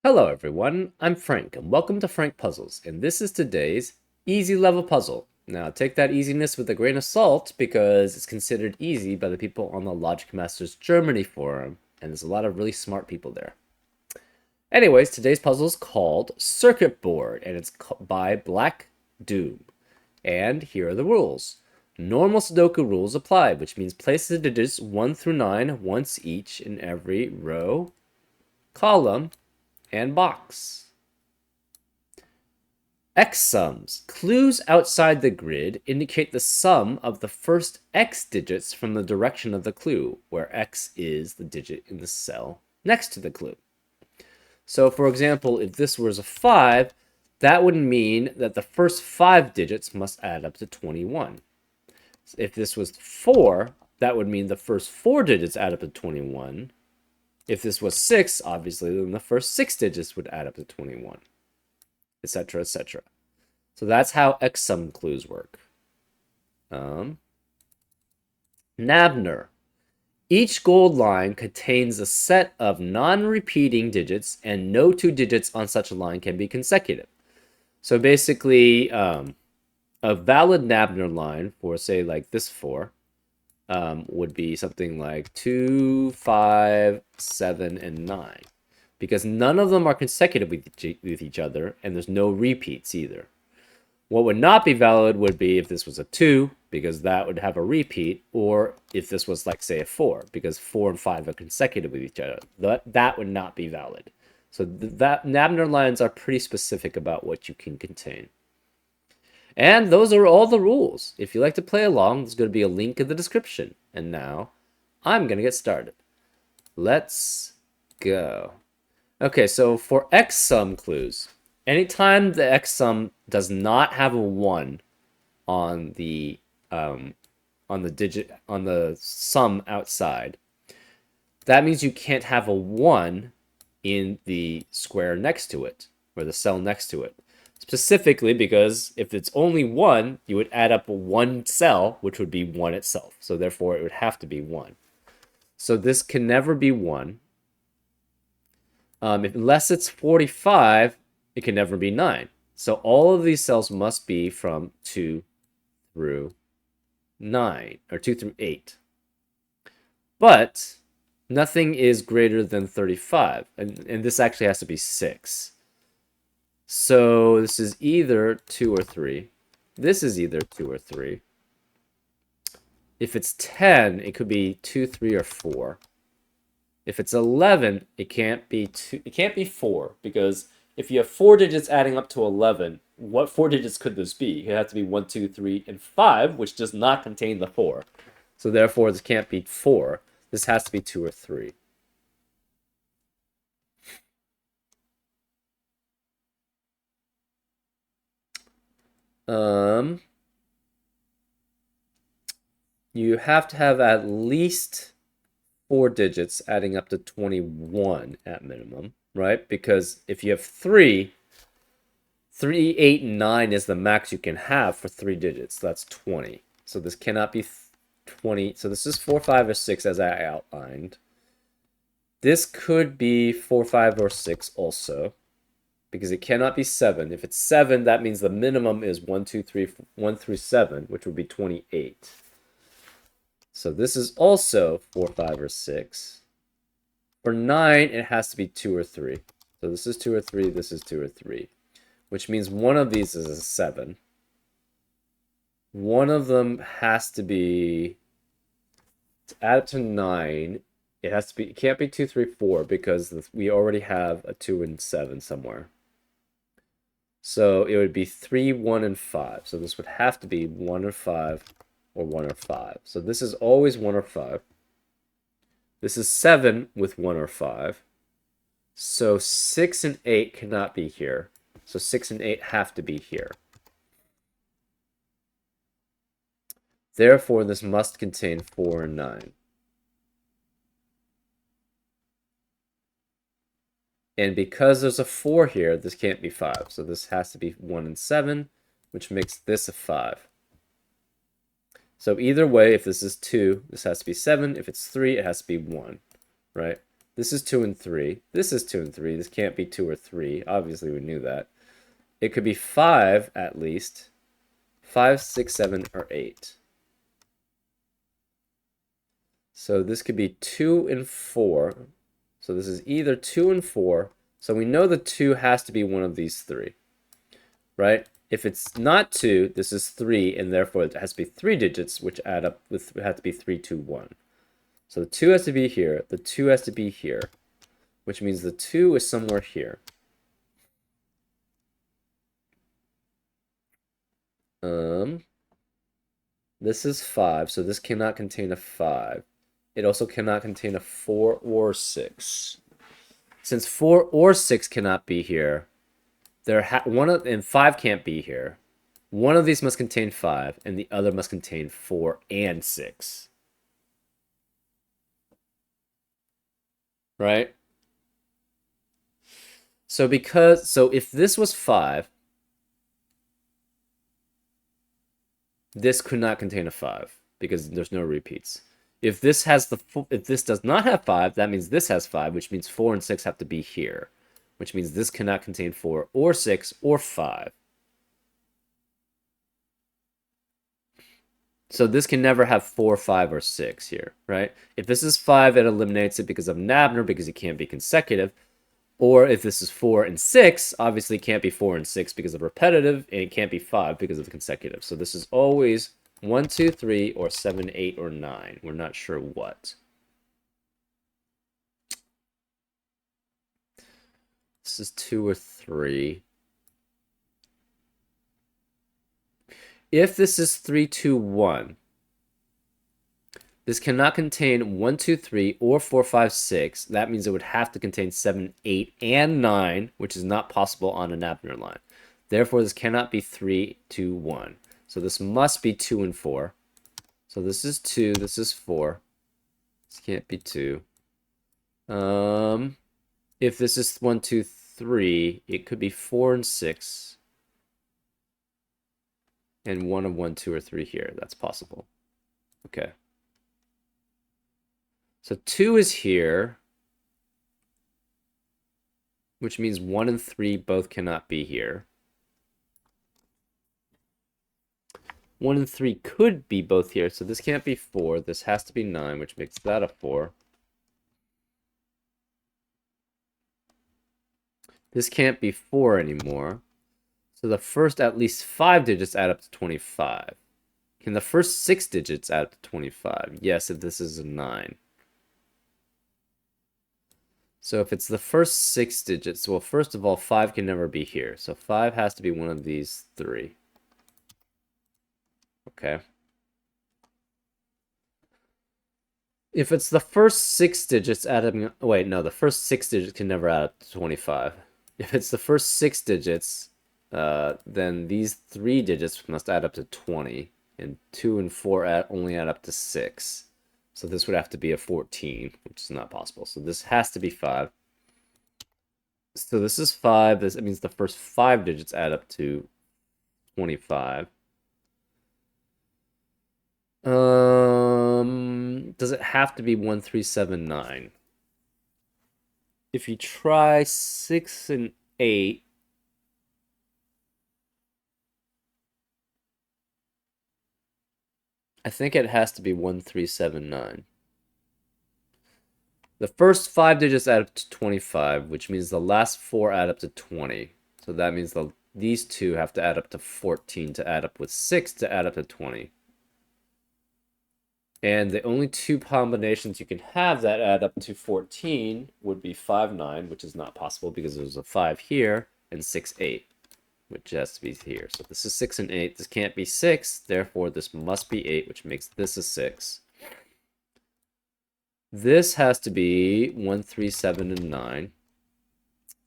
Hello everyone, I'm Frank and welcome to Frank Puzzles, and this is today's easy level puzzle. Now take that easiness with a grain of salt because it's considered easy by the people on the Logic Masters Germany forum, and there's a lot of really smart people there. Anyways, today's puzzle is called Circuit Board, and it's by Black Doom. And here are the rules. Normal Sudoku rules apply, which means place the digits 1 through 9 once each in every row, column, and box. X sums. Clues outside the grid indicate the sum of the first X digits from the direction of the clue, where X is the digit in the cell next to the clue. So, for example, if this was a 5, that would mean that the first 5 digits must add up to 21. If this was 4, that would mean the first 4 digits add up to 21. If this was 6, obviously, then the first 6 digits would add up to 21, etc., etc. So that's how X-sum clues work. Nabner. Each gold line contains a set of non-repeating digits, and no two digits on such a line can be consecutive. So basically, a valid Nabner line for, say, like this 4, would be something like 2, 5, 7, and 9. Because none of them are consecutive with each other, and there's no repeats either. What would not be valid would be if this was a 2, because that would have a repeat, or if this was, like, say, a 4, because 4 and 5 are consecutive with each other. That would not be valid. So that Nabner lines are pretty specific about what you can contain. And those are all the rules. If you like to play along, there's going to be a link in the description. And now, I'm going to get started. Let's go. Okay, so for X-sum clues, anytime the X-sum does not have a 1 on the sum outside, that means you can't have a 1 in the square next to it, or the cell next to it. Specifically because if it's only 1, you would add up one cell, which would be 1 itself. So therefore, it would have to be 1. So this can never be 1. Unless it's 45, it can never be 9. So all of these cells must be from 2 through 9, or 2 through 8. But nothing is greater than 35, and this actually has to be 6. So this is either 2 or 3. This is either 2 or 3. If it's 10, it could be 2, 3, or 4. If it's 11, it can't be 2. It can't be 4, because if you have 4 digits adding up to 11, what 4 digits could this be? It have to be 1, 2, 3, and 5, which does not contain the 4. So therefore, this can't be 4. This has to be 2 or 3. You have to have at least 4 digits adding up to 21 at minimum, right? Because if you have 3, 8, and 9 is the max you can have for 3 digits. That's 20. So this cannot be 20. So this is 4, 5, or 6 as I outlined. This could be 4, 5, or 6 also, because it cannot be 7. If it's 7, that means the minimum is 1, 2, 3, 1 through 7, which would be 28. So this is also 4, 5, or 6. For 9, it has to be 2 or 3. So this is 2 or 3, this is 2 or 3. Which means one of these is a 7. One of them has to be, to add it to 9, it can't be 2, 3, 4, because we already have a 2 and 7 somewhere. So it would be 3, 1, and 5. So this would have to be 1 or 5, or 1 or 5. So this is always 1 or 5. This is 7 with 1 or 5. So 6 and 8 cannot be here. So 6 and 8 have to be here. Therefore, this must contain 4 and 9. And because there's a 4 here, this can't be 5. So this has to be 1 and 7, which makes this a 5. So either way, if this is 2, this has to be 7. If it's 3, it has to be 1, right? This is 2 and 3. This is 2 and 3. This can't be 2 or 3. Obviously, we knew that. It could be 5 at least. 5, 6, 7, or 8. So this could be 2 and 4. So this is either 2 and 4. So we know the 2 has to be one of these three, right? If it's not 2, this is 3, and therefore it has to be 3 digits, which add up with have to be 3, 2, 1. So the 2 has to be here, the 2 has to be here, which means the 2 is somewhere here. This is 5, so this cannot contain a 5. It also cannot contain a 4 or 6. Since 4 or 6 cannot be here, and 5 can't be here. One of these must contain 5, and the other must contain 4 and 6. Right? So if this was 5, this could not contain a 5 because there's no repeats. If this does not have 5, that means this has 5, which means 4 and 6 have to be here, which means this cannot contain 4 or 6 or 5. So this can never have 4, 5, or 6 here, right? If this is 5, it eliminates it because of Nabner, because it can't be consecutive. Or if this is 4 and 6, obviously it can't be 4 and 6 because of repetitive, and it can't be 5 because of consecutive. So this is always 1, 2, 3, or 7, 8, or 9. We're not sure what. This is 2 or 3. If this is 3, 2, 1, this cannot contain 1, 2, 3, or 4, 5, 6. That means it would have to contain 7, 8, and 9, which is not possible on an Abner line. Therefore, this cannot be 3, 2, 1. So this must be 2 and 4. So this is 2, this is 4. This can't be 2. If this is 1, 2, 3, it could be 4 and 6. And 1 of 1, 2, or 3 here. That's possible. Okay. So 2 is here, which means 1 and 3 both cannot be here. 1 and 3 could be both here, so this can't be 4. This has to be 9, which makes that a 4. This can't be 4 anymore. So the first at least 5 digits add up to 25. Can the first 6 digits add up to 25? Yes, if this is a 9. So if it's the first 6 digits, well, first of all, 5 can never be here. So 5 has to be one of these 3. Okay. If it's the first 6 digits adding... Wait, no, the first 6 digits can never add up to 25. If it's the first 6 digits, then these 3 digits must add up to 20. And 2 and 4 only add up to 6. So this would have to be a 14, which is not possible. So this has to be 5. So this is 5. This means the first 5 digits add up to 25. Does it have to be 1379? If you try 6 and 8, I think it has to be 1379. The first 5 digits add up to 25, which means the last 4 add up to 20. So that means these two have to add up to 14 to add up with 6 to add up to 20. And the only 2 combinations you can have that add up to 14 would be 5, 9, which is not possible because there's a 5 here, and 6, 8, which has to be here. So this is 6 and 8. This can't be 6, therefore this must be 8, which makes this a 6. This has to be 1, 3, 7, and 9.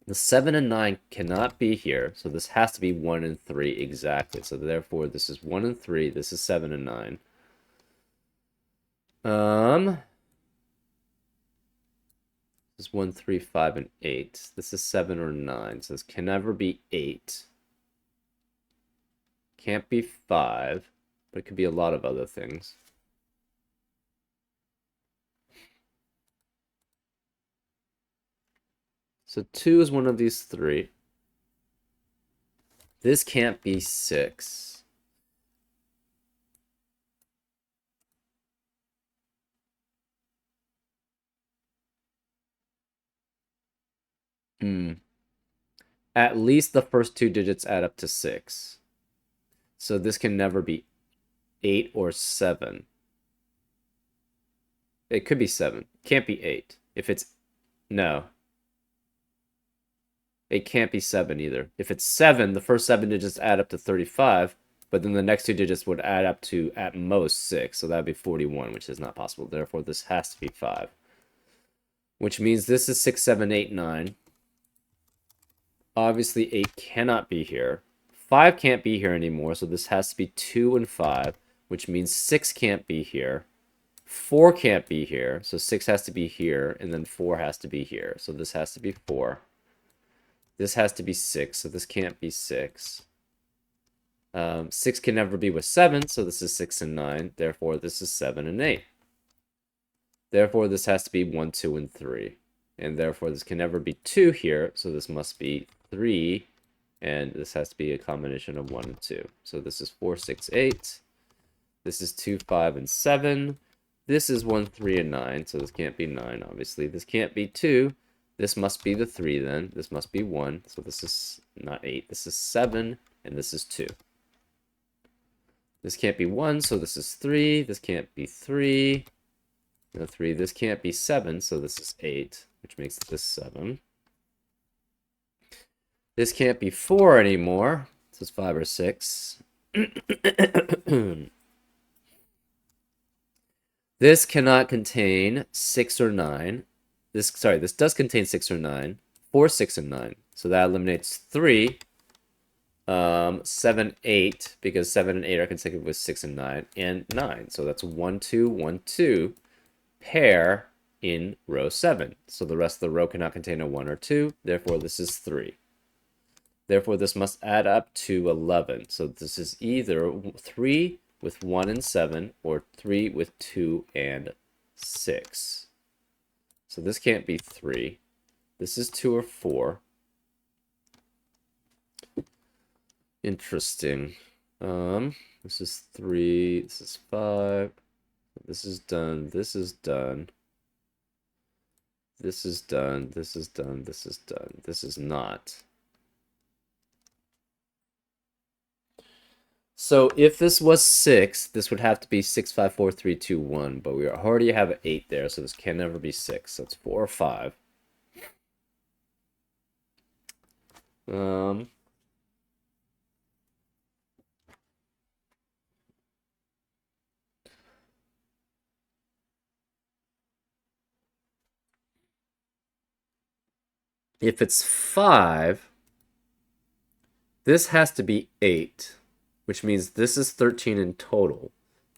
The 7 and 9 cannot be here, so this has to be 1 and 3 exactly. So therefore this is 1 and 3, this is 7 and 9. This is 1, 3, 5, and 8. This is 7 or 9, so this can never be 8. Can't be 5, but it could be a lot of other things. So 2 is one of these three. This can't be 6. At least the first two digits add up to 6. So this can never be 8 or 7. It could be 7. Can't be 8. If it's... No. It can't be 7 either. If it's 7, the first 7 digits add up to 35, but then the next two digits would add up to, at most, 6. So that would be 41, which is not possible. Therefore, this has to be 5. Which means this is 6, 7, 8, 9. Obviously, 8 cannot be here. 5 can't be here anymore, so this has to be 2 and 5, which means 6 can't be here. 4 can't be here, so 6 has to be here, and then 4 has to be here. So this has to be 4. This has to be 6, so this can't be 6. 6 can never be with 7, so this is 6 and 9. Therefore, this is 7 and 8. Therefore, this has to be 1, 2, and 3. And therefore, this can never be 2 here, so this must be 3. And this has to be a combination of 1 and 2. So this is 4, 6, 8. This is 2, 5, and 7. This is 1, 3, and 9. So this can't be 9, obviously. This can't be 2. This must be the 3 then. This must be 1. So this is not 8. This is 7. And this is 2. This can't be 1. So this is 3. This can't be 3. No 3. This can't be 7. So this is 8. Which makes this 7. This can't be 4 anymore. This is 5 or 6. This cannot contain 6 or 9. This does contain 6 or 9. 4, 6, and 9. So that eliminates 3. 7, 8, because 7 and 8 are consecutive with 6 and 9, and 9. So that's 1, 2, 1, 2 pair in row 7. So the rest of the row cannot contain a 1 or 2. Therefore, this is 3. Therefore, this must add up to 11. So this is either 3 with 1 and 7 or 3 with 2 and 6. So this can't be 3. This is 2 or 4. Interesting. This is 3. This is 5. This is done. This is done. This is done. This is done. This is done. This is not. So if this was 6, this would have to be 6, 5, 4, 3, 2, 1. But we already have an 8 there, so this can never be 6. So it's 4 or 5. If it's 5, this has to be 8, which means this is 13 in total.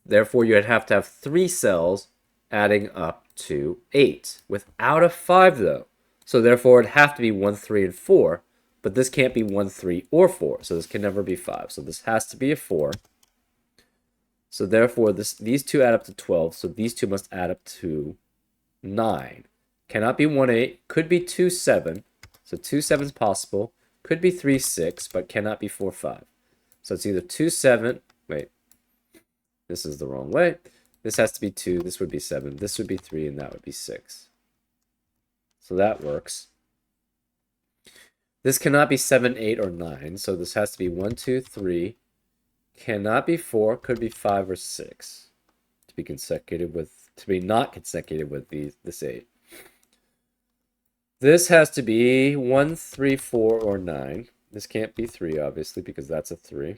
Therefore, you'd have to have 3 cells adding up to 8, without a 5, though. So therefore, it'd have to be 1, 3, and 4, but this can't be 1, 3, or 4, so this can never be 5. So this has to be a 4. So therefore, these two add up to 12, so these two must add up to 9. Cannot be 1, 8, could be 2, 7. So 2, 7 is possible. Could be 3, 6, but cannot be 4, 5. So it's either 2, 7. Wait. This is the wrong way. This has to be 2. This would be 7. This would be 3, and that would be 6. So that works. This cannot be 7, 8, or 9. So this has to be 1, 2, 3. Cannot be 4. Could be 5 or 6. To be not consecutive with this 8. This has to be 1, 3, 4, or 9. This can't be 3, obviously, because that's a 3.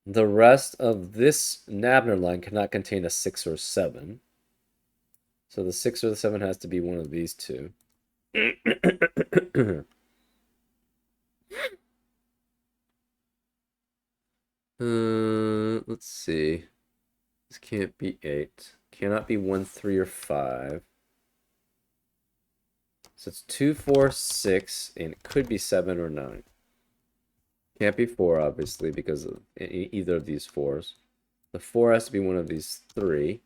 The rest of this Nabner line cannot contain a 6 or 7. So the 6 or the 7 has to be one of these two. Let's see. This can't be 8. Cannot be 1, 3, or 5. So it's 2, 4, 6, and it could be 7 or 9. Can't be 4, obviously, because of either of these 4s. The 4 has to be one of these 3.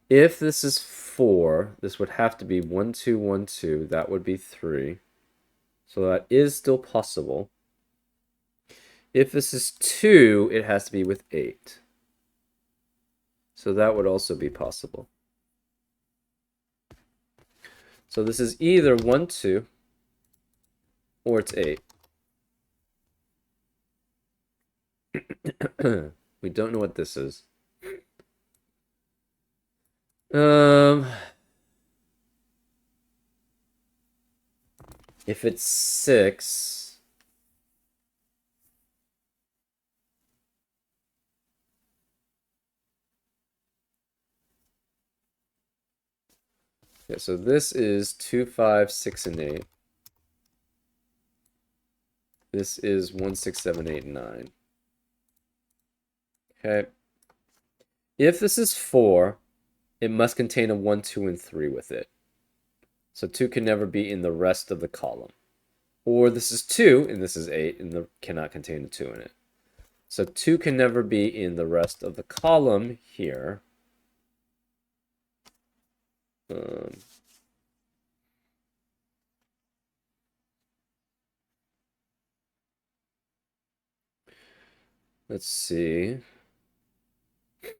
If this is 4, this would have to be 1, 2, 1, 2. That would be 3. So that is still possible. If this is 2, it has to be with 8. So that would also be possible. So this is either 1, 2, or it's 8. We don't know what this is. If it's 6, yeah, so this is 2, 5, 6, and 8. This is 1, 6, 7, 8, 9. Okay. If this is 4, it must contain a 1, 2, and 3 with it. So 2 can never be in the rest of the column. Or this is 2, and this is 8, and cannot contain a 2 in it. So 2 can never be in the rest of the column here. Let's see. 2,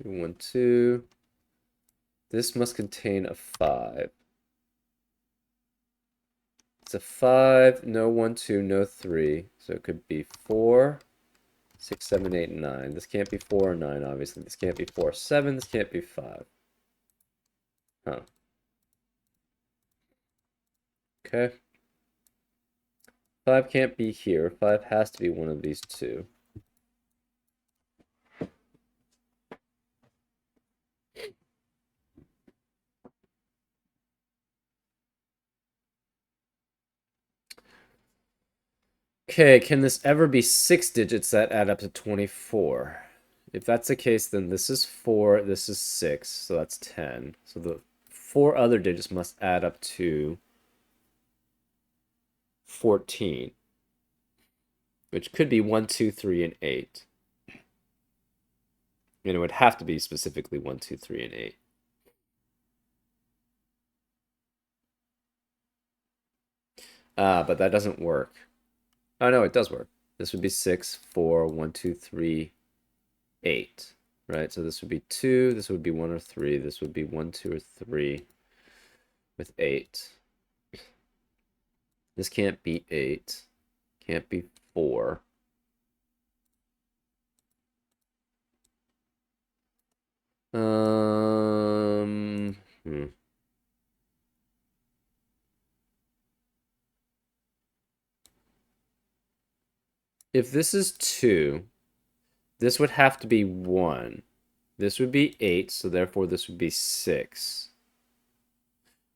1, 2. This must contain a 5. It's a 5, no 1, 2, no 3. So it could be 4, 6, 7, 8, 9. This can't be 4 or 9, obviously. This can't be 4 or 7. This can't be 5. Huh. Okay. 5 can't be here. 5 has to be one of these two. Okay, can this ever be 6 digits that add up to 24? If that's the case, then this is 4, this is 6, so that's 10. So the 4 other digits must add up to 14, which could be 1, 2, 3, and 8. And it would have to be specifically 1, 2, 3, and 8. But that doesn't work. Oh, no, it does work. This would be 6, 4, 1, 2, 3, 8. Right? So this would be 2, this would be 1 or 3, this would be 1, 2, or 3 with 8. This can't be 8. Can't be 4. Hmm. If this is 2, this would have to be 1. This would be 8, so therefore this would be 6.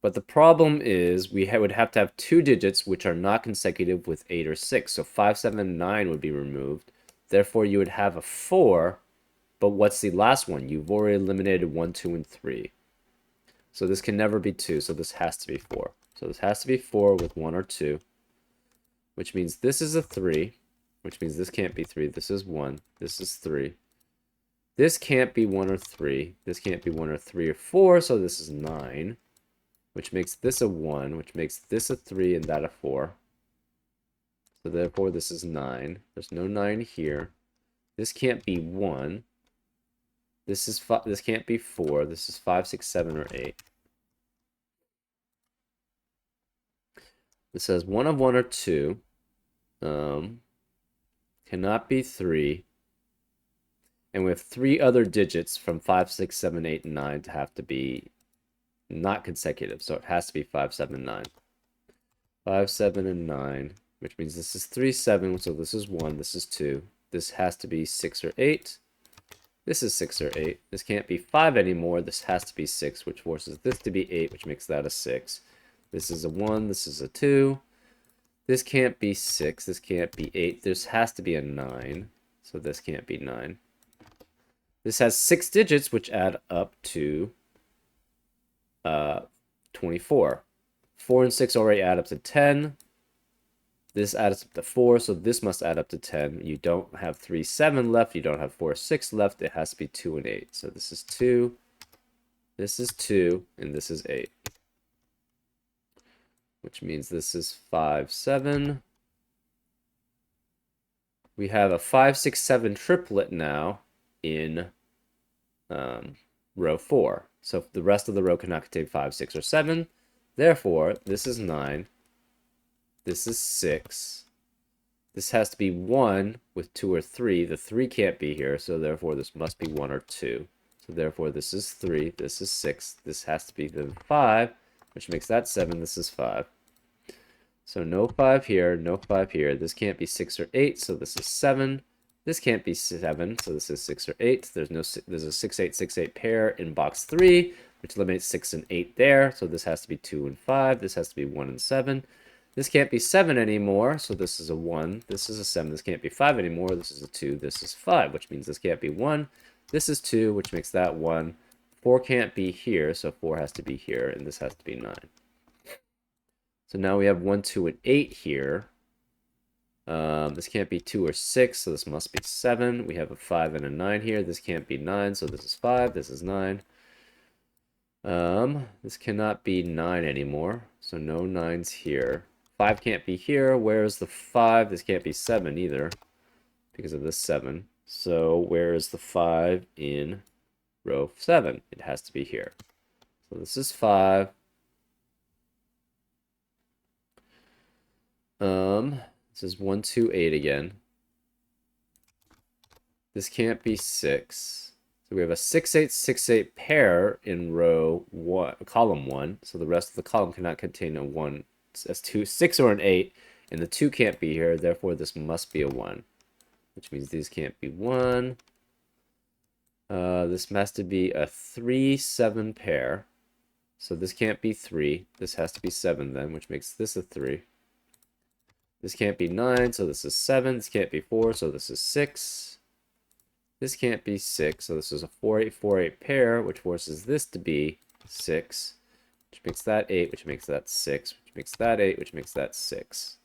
But the problem is we would have to have 2 digits which are not consecutive with 8 or 6. So 5, 7, and 9 would be removed. Therefore, you would have a 4. But what's the last one? You've already eliminated 1, 2, and 3. So this can never be 2, so this has to be 4. So this has to be 4 with 1 or 2. Which means this is a 3. Which means this can't be 3. This is 1. This is 3. This can't be 1 or 3. This can't be 1 or 3 or 4, so this is 9. Which makes this a 1, which makes this a 3 and that a 4. So therefore this is 9. There's no 9 here. This can't be 1. This can't be 4. This is 5, 6, 7, or 8. This says 1 of 1 or 2. Cannot be 3. And we have 3 other digits from 5, 6, 7, 8, and 9 to have to be not consecutive. So it has to be 5, 7, 9. 5, 7, and 9. Which means this is 3, 7. So this is 1. This is 2. This has to be 6 or 8. This is 6 or 8. This can't be 5 anymore. This has to be 6, which forces this to be 8, which makes that a 6. This is a 1. This is a 2. This can't be 6. This can't be 8. This has to be a 9. So this can't be 9. This has 6 digits, which add up to 24. 4 and 6 already add up to 10. This adds up to 4, so this must add up to 10. You don't have 3, 7 left. You don't have 4, 6 left. It has to be 2 and 8. So this is 2, this is 2, and this is 8. Which means this is 5, 7. We have a 5, 6, 7 triplet now in row 4. So the rest of the row cannot contain 5, 6, or 7. Therefore, this is 9. This is 6. This has to be 1 with 2 or 3. The 3 can't be here, so therefore this must be 1 or 2. So therefore this is 3. This is 6. This has to be the 5, which makes that 7. This is 5. So no 5 here, no 5 here. This can't be 6 or 8, so this is 7. This can't be 7, so this is 6 or 8. There's a 6, 8, 6, 8 pair in box 3, which eliminates 6 and 8 there. So this has to be 2 and 5. This has to be 1 and 7. This can't be 7 anymore, so this is a 1. This is a 7. This can't be 5 anymore. This is a 2. This is 5, which means this can't be 1. This is 2, which makes that 1. 4 can't be here, so 4 has to be here, and this has to be 9. So now we have 1, 2, and 8 here. This can't be 2 or 6, so this must be 7. We have a 5 and a 9 here. This can't be 9, so this is 5. This is 9. This cannot be 9 anymore, so no 9s here. 5 can't be here. Where's the 5? This can't be 7 either because of this 7. So where is the 5 in row 7? It has to be here. So this is 5. This is 1, 2, 8 again. This can't be 6. So we have a 6, 8, 6, 8 pair in row 1, column 1. So the rest of the column cannot contain a 1. That's 2, 6 or an 8, and the 2 can't be here. Therefore, this must be a 1, which means these can't be 1. This has to be a 3, 7 pair. So this can't be 3. This has to be 7 then, which makes this a 3. This can't be 9, so this is 7. This can't be 4, so this is 6. This can't be 6, so this is a 4, 8, 4, 8 pair, which forces this to be 6, which makes that 8, which makes that 6, which makes that 8, which makes that 6.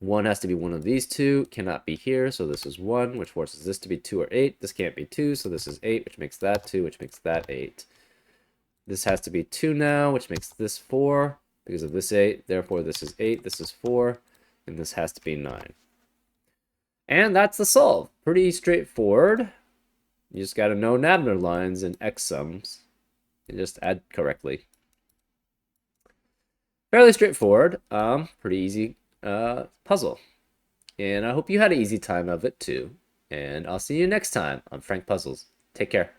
1 has to be one of these two, cannot be here, so this is 1, which forces this to be 2 or 8. This can't be 2, so this is 8, which makes that 2, which makes that 8. This has to be 2 now, which makes this 4, because of this 8. Therefore, this is 8, this is 4, and this has to be 9. And that's the solve. Pretty straightforward. You just got to know Nabner lines and X sums and just add correctly. Fairly straightforward. Pretty easy puzzle. And I hope you had an easy time of it too. And I'll see you next time on Frank Puzzles. Take care.